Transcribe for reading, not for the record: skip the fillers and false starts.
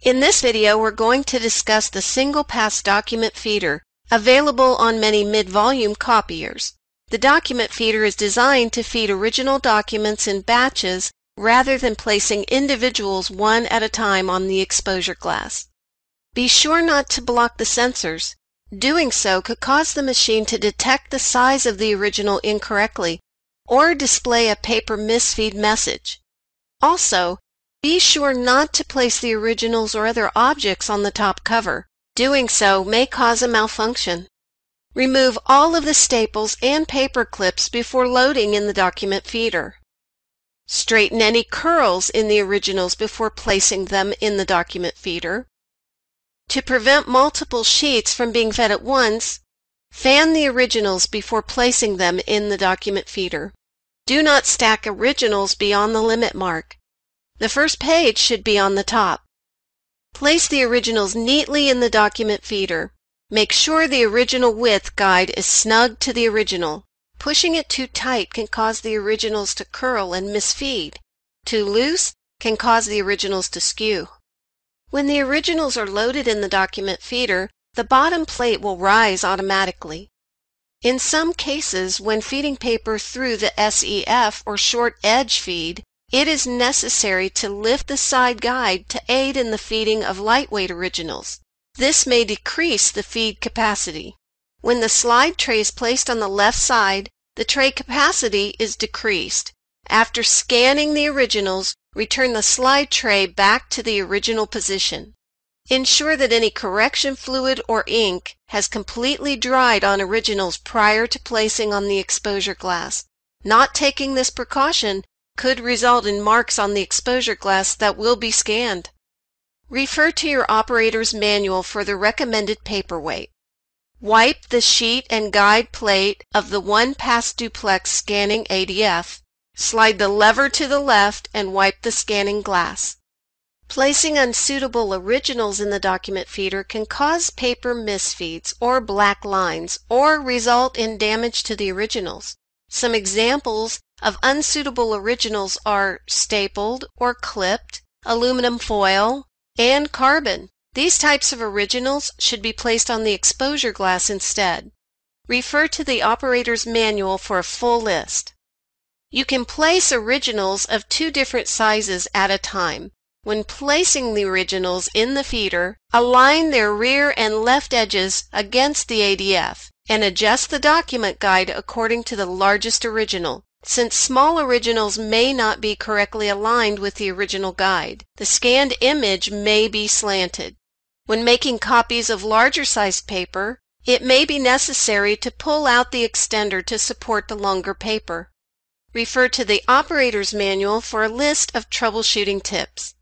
In this video, we're going to discuss the single-pass document feeder available on many mid-volume copiers. The document feeder is designed to feed original documents in batches rather than placing individuals one at a time on the exposure glass. Be sure not to block the sensors. Doing so could cause the machine to detect the size of the original incorrectly or display a paper misfeed message. Also, be sure not to place the originals or other objects on the top cover. Doing so may cause a malfunction. Remove all of the staples and paper clips before loading in the document feeder. Straighten any curls in the originals before placing them in the document feeder. To prevent multiple sheets from being fed at once, fan the originals before placing them in the document feeder. Do not stack originals beyond the limit mark. The first page should be on the top. Place the originals neatly in the document feeder. Make sure the original width guide is snug to the original. Pushing it too tight can cause the originals to curl and misfeed. Too loose can cause the originals to skew. When the originals are loaded in the document feeder, the bottom plate will rise automatically. In some cases, when feeding paper through the SPDF or short edge feed, it is necessary to lift the side guide to aid in the feeding of lightweight originals. This may decrease the feed capacity. When the slide tray is placed on the left side, the tray capacity is decreased. After scanning the originals, return the slide tray back to the original position. Ensure that any correction fluid or ink has completely dried on originals prior to placing on the exposure glass. Not taking this precaution could result in marks on the exposure glass that will be scanned. Refer to your operator's manual for the recommended paper weight. Wipe the sheet and guide plate of the one-pass duplex scanning ADF. Slide the lever to the left and wipe the scanning glass. Placing unsuitable originals in the document feeder can cause paper misfeeds or black lines or result in damage to the originals. Some examples of unsuitable originals are stapled or clipped, aluminum foil, and carbon. These types of originals should be placed on the exposure glass instead. Refer to the operator's manual for a full list. You can place originals of two different sizes at a time. When placing the originals in the feeder, align their rear and left edges against the ADF and adjust the document guide according to the largest original. Since small originals may not be correctly aligned with the original guide, the scanned image may be slanted. When making copies of larger sized paper, it may be necessary to pull out the extender to support the longer paper. Refer to the operator's manual for a list of troubleshooting tips.